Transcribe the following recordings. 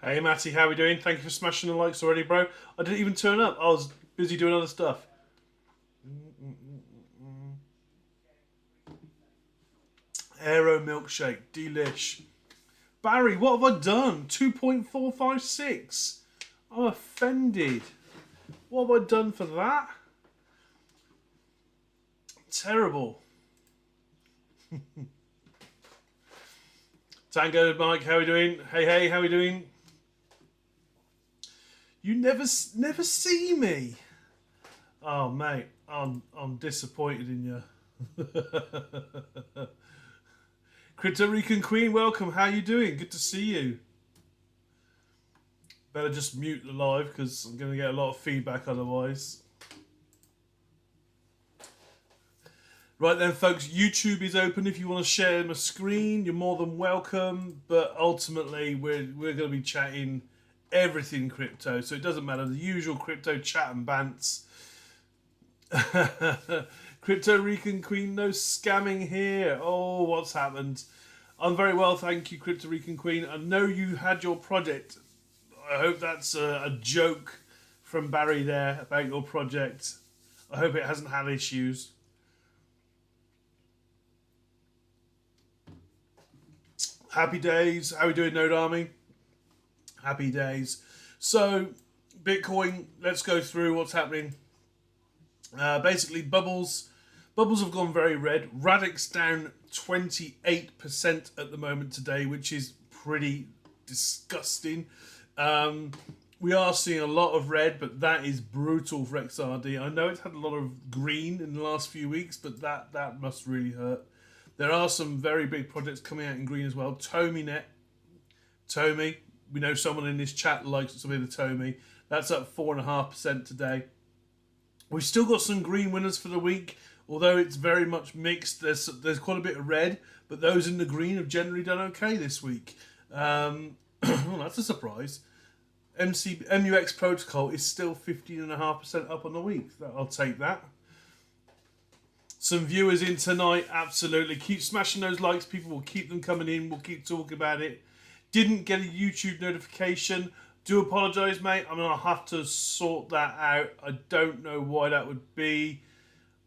Hey Matty, how we doing? Thank you for smashing the likes already, bro. I didn't even turn up. I was busy doing other stuff. Aero milkshake, delish. Barry, what have I done? 2.456. I'm offended. What have I done for that? Terrible. Tango, Mike, how we doing? Hey, how we doing? You never see me. Oh mate, I'm disappointed in you. Crypto Rican Queen, welcome. How you doing? Good to see you. Better just mute the live because I'm going to get a lot of feedback otherwise. Right then, folks, YouTube is open. If you want to share my screen, you're more than welcome. But ultimately, we're going to be chatting everything crypto, so it doesn't matter. The usual crypto chat and bants. Crypto Rican Queen, no scamming here. Oh, what's happened? I'm very well, thank you, Crypto Rican Queen. I know you had your project. I hope that's a joke from Barry there about your project. I hope it hasn't had issues. Happy days. How are we doing, Node Army? Happy days. So, Bitcoin, let's go through what's happening. Basically, bubbles have gone very red. Radix down 28% at the moment today, which is pretty disgusting. We are seeing a lot of red, but that is brutal for XRD. I know it's had a lot of green in the last few weeks, but that must really hurt. There are some very big projects coming out in green as well. TomiNet, Tomi, we know someone in this chat likes some of the Tomi. That's up 4.5% today. We've still got some green winners for the week, although it's very much mixed. There's quite a bit of red, but those in the green have generally done okay this week. Well, that's a surprise. MUX Protocol is still 15.5% up on the week. I'll take that. Some viewers in tonight, absolutely. Keep smashing those likes. People will keep them coming in. We'll keep talking about it. Didn't get a YouTube notification. Do apologise, mate. I'm going to have to sort that out. I don't know why that would be.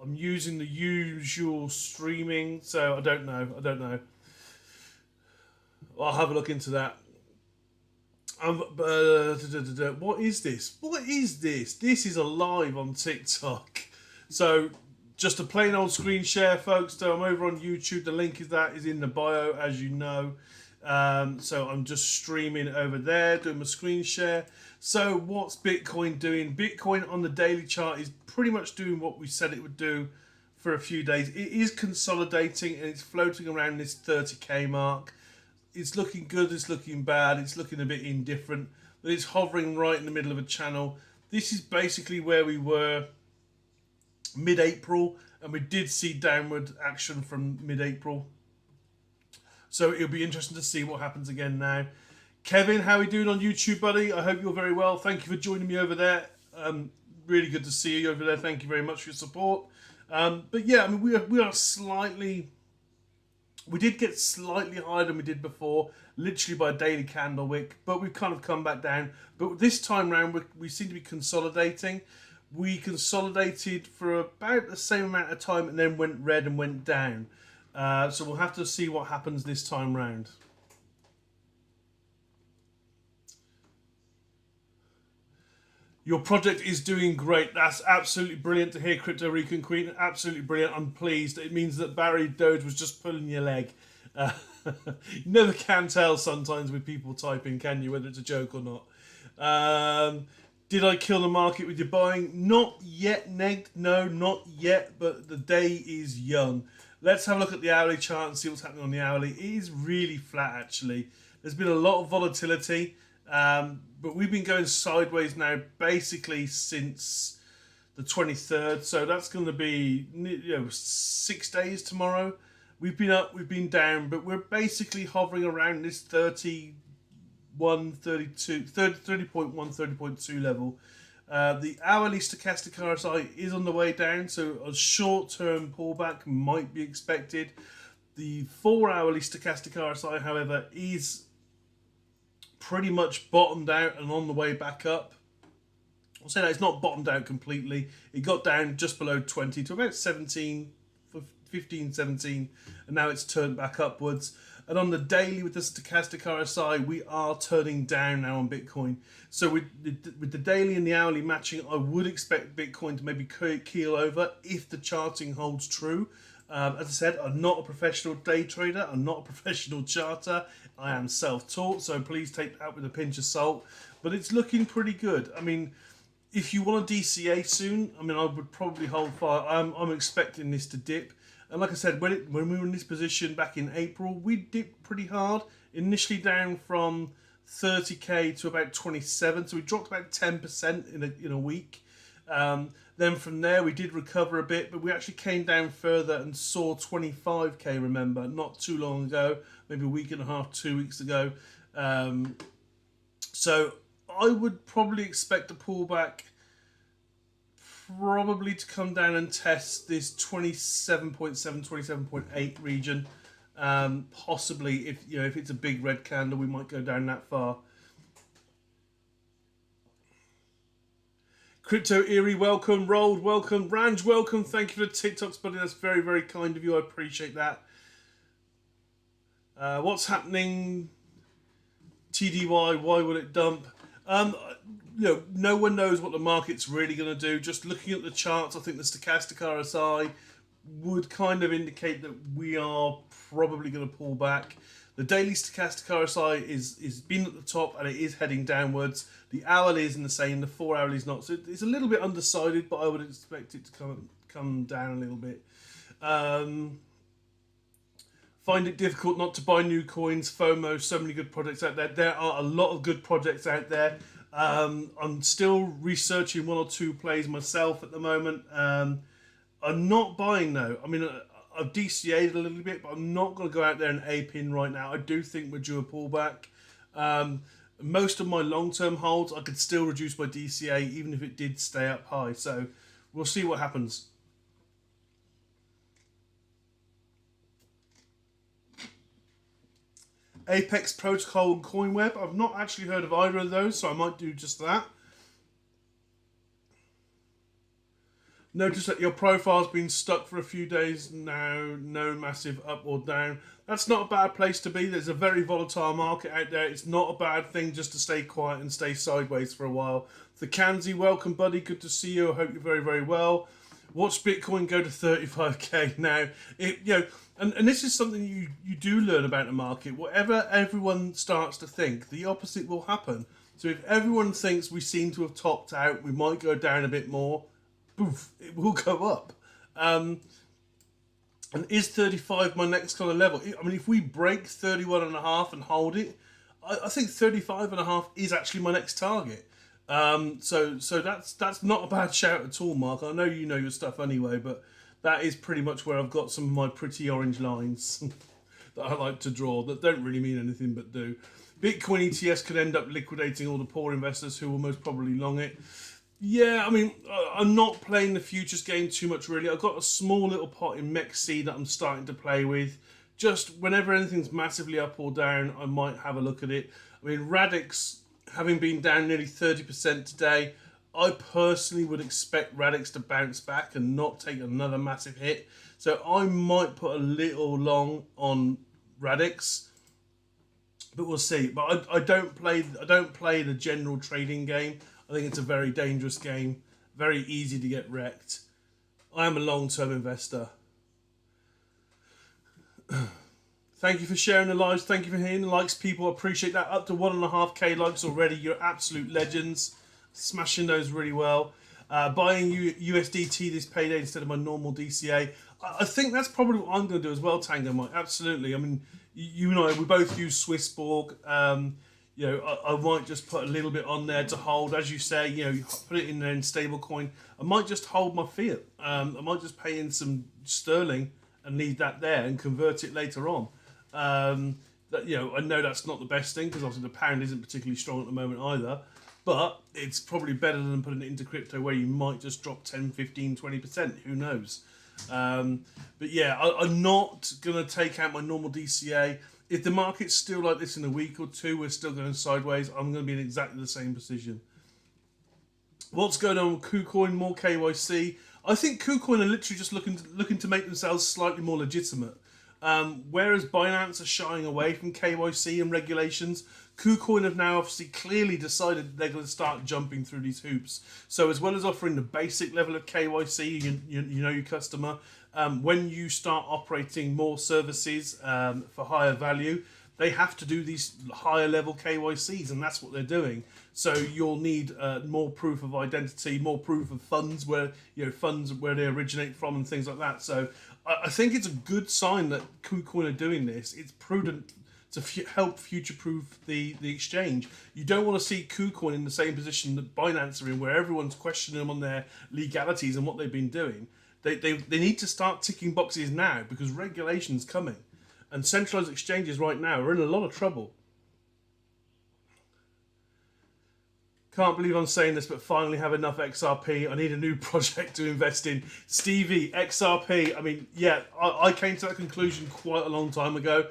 I'm using the usual streaming, so I don't know. I'll have a look into that. What is this? This is a live on TikTok. So, just a plain old screen share, folks. So I'm over on YouTube. The link is in the bio, as you know. So I'm just streaming over there, doing my screen share. So what's Bitcoin doing? Bitcoin on the daily chart is pretty much doing what we said it would do for a few days. It is consolidating and it's floating around this 30k mark. It's looking good, it's looking bad, it's looking a bit indifferent, but it's hovering right in the middle of a channel. This is basically where we were mid-April, and we did see downward action from mid-April. So it'll be interesting to see what happens again now. Kevin, how are you doing on YouTube, buddy? I hope you're very well. Thank you for joining me over there. Really good to see you over there. Thank you very much for your support. But yeah, I mean, we are slightly... We did get slightly higher than we did before, literally by a daily candle wick, but we've kind of come back down. But this time round, we seem to be consolidating. We consolidated for about the same amount of time and then went red and went down. So we'll have to see what happens this time round. Your project is doing great. That's absolutely brilliant to hear, Crypto Rican Queen. Absolutely brilliant. I'm pleased. It means that Barry Doge was just pulling your leg. You never can tell sometimes with people typing, can you, whether it's a joke or not. Did I kill the market with your buying? Not yet, Neg. No, not yet, but the day is young. Let's have a look at the hourly chart and see what's happening on the hourly. It is really flat, actually. There's been a lot of volatility, but we've been going sideways now basically since the 23rd. So that's going to be 6 days tomorrow. We've been up, we've been down, but we're basically hovering around this 30.1, 30.2 level. The hourly stochastic RSI is on the way down, so a short-term pullback might be expected. The 4-hourly stochastic RSI, however, is pretty much bottomed out and on the way back up. I'll say that it's not bottomed out completely. It got down just below 20 to about 17, 15, 17, and now it's turned back upwards. And on the daily with the stochastic RSI, we are turning down now on Bitcoin. So with the daily and the hourly matching, I would expect Bitcoin to maybe keel over if the charting holds true. As I said, I'm not a professional day trader. I'm not a professional charter. I am self-taught, so please take that with a pinch of salt. But it's looking pretty good. I mean, if you want a DCA soon, I mean, I would probably hold fire. I'm expecting this to dip. And like I said, when we were in this position back in April, we dipped pretty hard. Initially down from 30k to about 27, so we dropped about 10% in a week. Then from there we did recover a bit, but we actually came down further and saw 25k. Remember, not too long ago, maybe a week and a half, 2 weeks ago. So I would probably expect a pullback, probably to come down and test this 27.7, 27.8 region. Possibly, if it's a big red candle, we might go down that far. Crypto Eerie, welcome. Rolled, welcome. Ranj, welcome. Thank you for the TikToks, buddy. That's very, very kind of you. I appreciate that. What's happening? TDY, why will it dump? No one knows what the market's really going to do. Just looking at the charts, I think the stochastic RSI would kind of indicate that we are probably going to pull back. The daily stochastic RSI is been at the top and it is heading downwards. The hourly is in the same, the 4 hourly is not. So it's a little bit undecided, but I would expect it to come down a little bit. Find it difficult not to buy new coins, FOMO, so many good projects out there. There are a lot of good projects out there. I'm still researching 1 or 2 plays myself at the moment. I'm not buying though. I mean, I've DCA'd a little bit, but I'm not going to go out there and ape in right now. I do think we're due a pullback. Most of my long-term holds, I could still reduce my DCA even if it did stay up high. So we'll see what happens. Apex Protocol and CoinWeb. I've not actually heard of either of those, so I might do just that. Notice that your profile's been stuck for a few days now, no massive up or down. That's not a bad place to be. There's a very volatile market out there. It's not a bad thing just to stay quiet and stay sideways for a while. The Kanzi, welcome buddy, good to see you. I hope you're very, very well. Watch Bitcoin go to 35k now. And this is something you do learn about the market. Whatever everyone starts to think, the opposite will happen. So if everyone thinks we seem to have topped out, we might go down a bit more, poof, it will go up. And is 35 my next kind of level? I mean, if we break 31.5 and hold it, I think 35.5 is actually my next target. So that's not a bad shout at all, Mark. I know you know your stuff anyway, but that is pretty much where I've got some of my pretty orange lines that I like to draw that don't really mean anything but do. Bitcoin ETS could end up liquidating all the poor investors who will most probably long it. Yeah, I mean, I'm not playing the futures game too much, really. I've got a small little pot in MEXC that I'm starting to play with. Just whenever anything's massively up or down, I might have a look at it. I mean, Radix, having been down nearly 30% today, I personally would expect Radix to bounce back and not take another massive hit. So I might put a little long on Radix, but we'll see. But I don't play the general trading game. I think it's a very dangerous game, very easy to get wrecked. I am a long-term investor. Thank you for sharing the lives. Thank you for hitting the likes, people. I appreciate that. Up to 1.5k likes already. You're absolute legends. Smashing those really well. Buying USDT this payday instead of my normal DCA. I think that's probably what I'm going to do as well, Tango Mike. Absolutely. I mean, you and I, we both use Swissborg. I might just put a little bit on there to hold. As you say, you put it in there in stable coin. I might just hold my fiat. I might just pay in some sterling and leave that there and convert it later on. I know that's not the best thing because obviously the pound isn't particularly strong at the moment either. But it's probably better than putting it into crypto where you might just drop 10, 15, 20%. Who knows? But yeah, I'm not going to take out my normal DCA. If the market's still like this in a week or two, we're still going sideways, I'm going to be in exactly the same position. What's going on with KuCoin? More KYC. I think KuCoin are literally just looking to make themselves slightly more legitimate. Whereas Binance are shying away from KYC and regulations, KuCoin have now obviously clearly decided they're going to start jumping through these hoops. So as well as offering the basic level of KYC, you know your customer, when you start operating more services for higher value, they have to do these higher level KYCs, and that's what they're doing. So you'll need more proof of identity, more proof of funds where they originate from, and things like that. So I think it's a good sign that KuCoin are doing this. It's prudent to help future-proof the exchange. You don't want to see KuCoin in the same position that Binance are in, where everyone's questioning them on their legalities and what they've been doing. They need to start ticking boxes now, because regulation's coming. And centralized exchanges right now are in a lot of trouble. Can't believe I'm saying this, but finally have enough XRP. I need a new project to invest in. Stevie, XRP. I mean, yeah, I came to that conclusion quite a long time ago.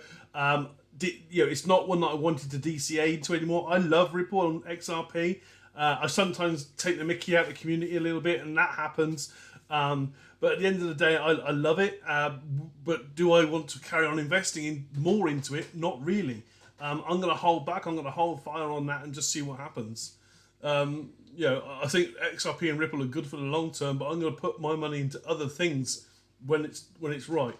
It's not one that I wanted to DCA into anymore. I love Ripple and XRP. I sometimes take the mickey out of the community a little bit, and that happens. But at the end of the day, I love it. But do I want to carry on investing more into it? Not really. I'm going to hold back. I'm going to hold fire on that and just see what happens. I think XRP and Ripple are good for the long term, but I'm going to put my money into other things when it's right.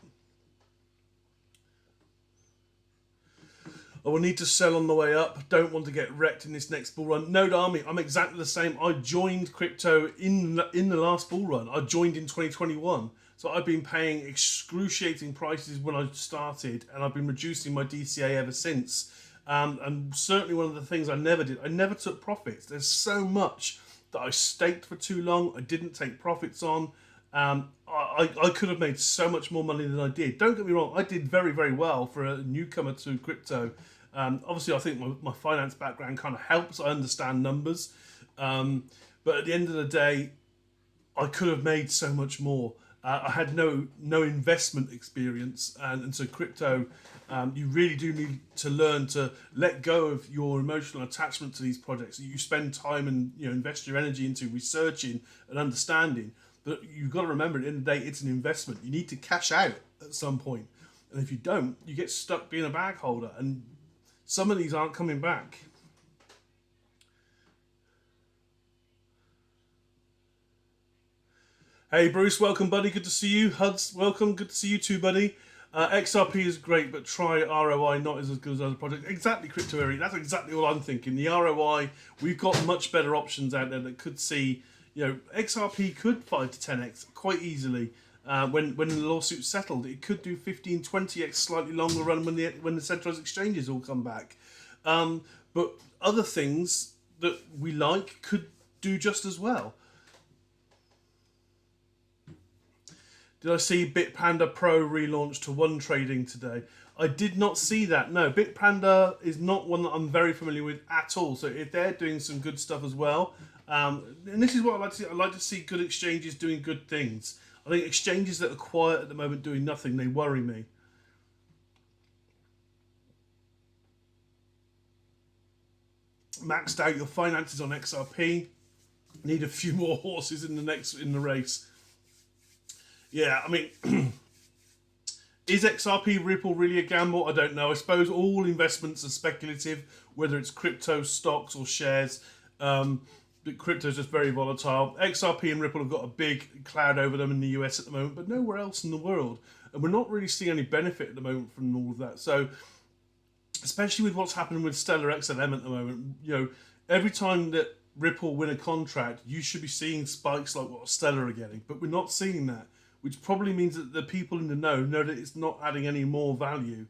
I will need to sell on the way up. Don't want to get wrecked in this next bull run. Node Army, I'm exactly the same. I joined crypto in the last bull run. I joined in 2021. So I've been paying excruciating prices when I started, and I've been reducing my DCA ever since. And certainly one of the things I never did, I never took profits. There's so much that I staked for too long, I didn't take profits on. I could have made so much more money than I did. Don't get me wrong, I did very, very well for a newcomer to crypto. Obviously, I think my finance background kind of helps. I understand numbers. But at the end of the day, I could have made so much more. I had no investment experience. And so crypto, you really do need to learn to let go of your emotional attachment to these projects. You spend time and invest your energy into researching and understanding. But you've got to remember, at the end of the day, it's an investment. You need to cash out at some point. And if you don't, you get stuck being a bag holder. And some of these aren't coming back. Hey, Bruce, welcome, buddy. Good to see you. Huds, welcome. Good to see you too, buddy. XRP is great, but try ROI, not as good as other projects. Exactly, Crypto Area. That's exactly what I'm thinking. The ROI, we've got much better options out there that could see... XRP could 5 to 10x quite easily when the lawsuit's settled. It could do 15, 20x slightly longer run when the centralized exchanges all come back. But other things that we like could do just as well. Did I see Bitpanda Pro relaunch to One Trading today? I did not see that. No, Bitpanda is not one that I'm very familiar with at all. So if they're doing some good stuff as well, and this is what I like to see. I like to see good exchanges doing good things. I think exchanges that are quiet at the moment doing nothing, they worry me. Maxed out your finances on XRP. Need a few more horses in the race. Yeah, I mean, is XRP Ripple really a gamble? I don't know. I suppose all investments are speculative, whether it's crypto, stocks, or shares. But crypto is just very volatile. XRP and Ripple have got a big cloud over them in the US at the moment, but nowhere else in the world. And we're not really seeing any benefit at the moment from all of that. So, especially with what's happening with Stellar XLM at the moment, every time that Ripple win a contract, you should be seeing spikes like what Stellar are getting. But we're not seeing that, which probably means that the people in the know that it's not adding any more value.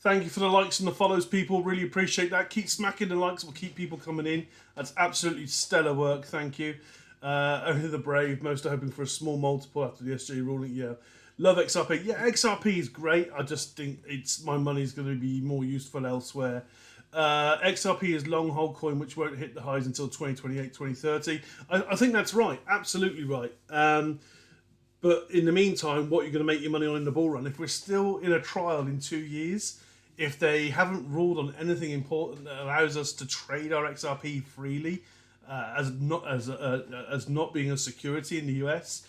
Thank you for the likes and the follows, people. Really appreciate that. Keep smacking the likes. We'll keep people coming in. That's absolutely stellar work. Thank you. Only the brave. Most are hoping for a small multiple after the SJ ruling. Yeah. Love XRP. Yeah, XRP is great. I just think my money's going to be more useful elsewhere. XRP is long hold coin, which won't hit the highs until 2028, 2030. I think that's right. Absolutely right. But in the meantime, what you're going to make your money on in the bull run, if we're still in a trial in 2 years, if they haven't ruled on anything important that allows us to trade our XRP freely, as not being a security in the US,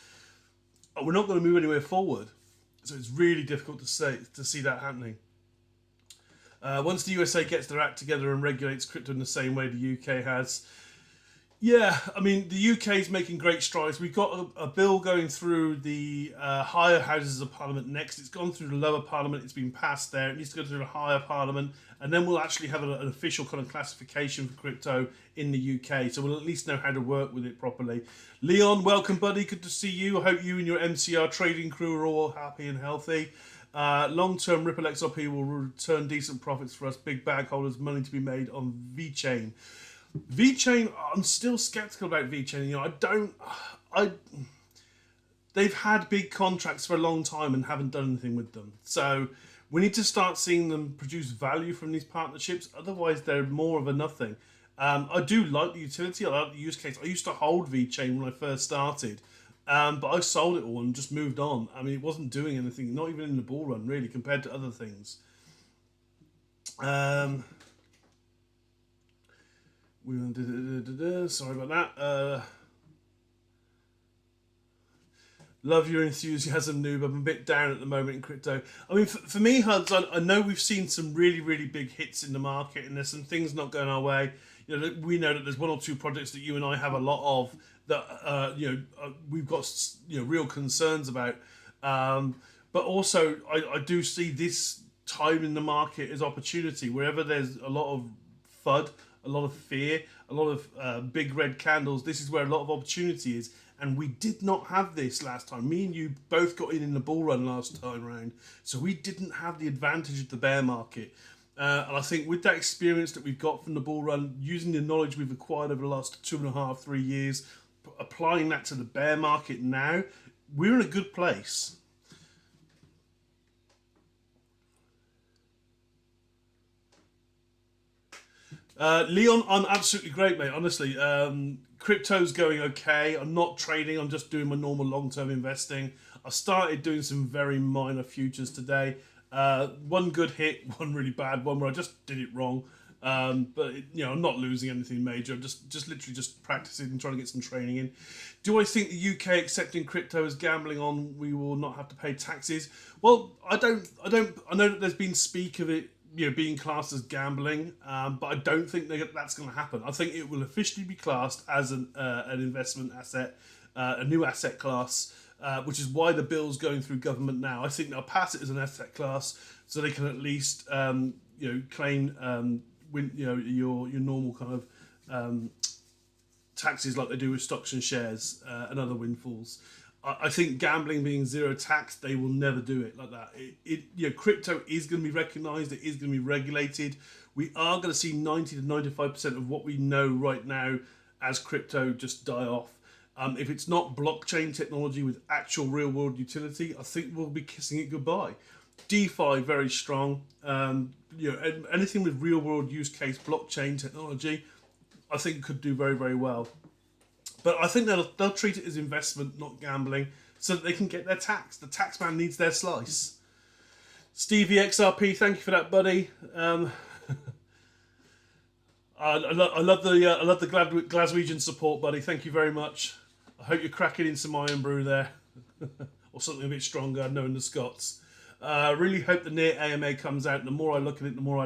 we're not going to move anywhere forward. So it's really difficult to see that happening. Once the USA gets their act together and regulates crypto in the same way the UK has, yeah, I mean, the UK is making great strides. We've got a bill going through the higher houses of parliament next. It's gone through the lower parliament. It's been passed there. It needs to go through the higher parliament. And then we'll actually have an official kind of classification for crypto in the UK. So we'll at least know how to work with it properly. Leon, welcome, buddy. Good to see you. I hope you and your MCR trading crew are all happy and healthy. Long-term Ripple XRP will return decent profits for us big bag holders. Money to be made on VeChain. VeChain, I'm still skeptical about VeChain. You know, they've had big contracts for a long time and haven't done anything with them. So we need to start seeing them produce value from these partnerships. Otherwise, they're more of a nothing. I do like the utility. I like the use case. I used to hold VeChain when I first started, but I sold it all and just moved on. I mean, it wasn't doing anything, not even in the bull run, really, compared to other things. Sorry about that. Love your enthusiasm, noob. I'm a bit down at the moment in crypto. I mean, for me, Huds, I know we've seen some really, really big hits in the market, and there's some things not going our way. You know, we know that there's one or two projects that you and I have a lot of that we've got real concerns about. But also, I do see this time in the market as opportunity. Wherever there's a lot of FUD, a lot of fear, a lot of big red candles, this is where a lot of opportunity is. And we did not have this last time. Me and you both got in the bull run last time round. So we didn't have the advantage of the bear market. And I think with that experience that we've got from the bull run, using the knowledge we've acquired over the last 2.5, 3 years, applying that to the bear market now, we're in a good place. Leon, I'm absolutely great, mate. Honestly, crypto's going okay. I'm not trading. I'm just doing my normal long-term investing. I started doing some very minor futures today. One good hit, one really bad one where I just did it wrong. But I'm not losing anything major. I'm just literally just practicing and trying to get some training in. Do I think the UK accepting crypto as gambling on we will not have to pay taxes? Well, I don't. I know that there's been speak of it, being classed as gambling, but I don't think that's going to happen. I think it will officially be classed as an investment asset, a new asset class, which is why the bill's going through government now. I think they'll pass it as an asset class so they can at least claim your normal kind of taxes like they do with stocks and shares and other windfalls. I think gambling being zero tax, they will never do it like that. Crypto is going to be recognised. It is going to be regulated. We are going to see 90 to 95% of what we know right now as crypto just die off. If it's not blockchain technology with actual real world utility, I think we'll be kissing it goodbye. DeFi, very strong. Anything with real world use case blockchain technology, I think could do very, very well. But I think they'll treat it as investment, not gambling, so that they can get their tax. The tax man needs their slice. Stevie XRP, thank you for that, buddy. I love the Glaswegian support, buddy. Thank you very much. I hope you're cracking in some Irn-Bru there, or something a bit stronger, knowing the Scots. Really hope the near AMA comes out. The more I look at it, the more I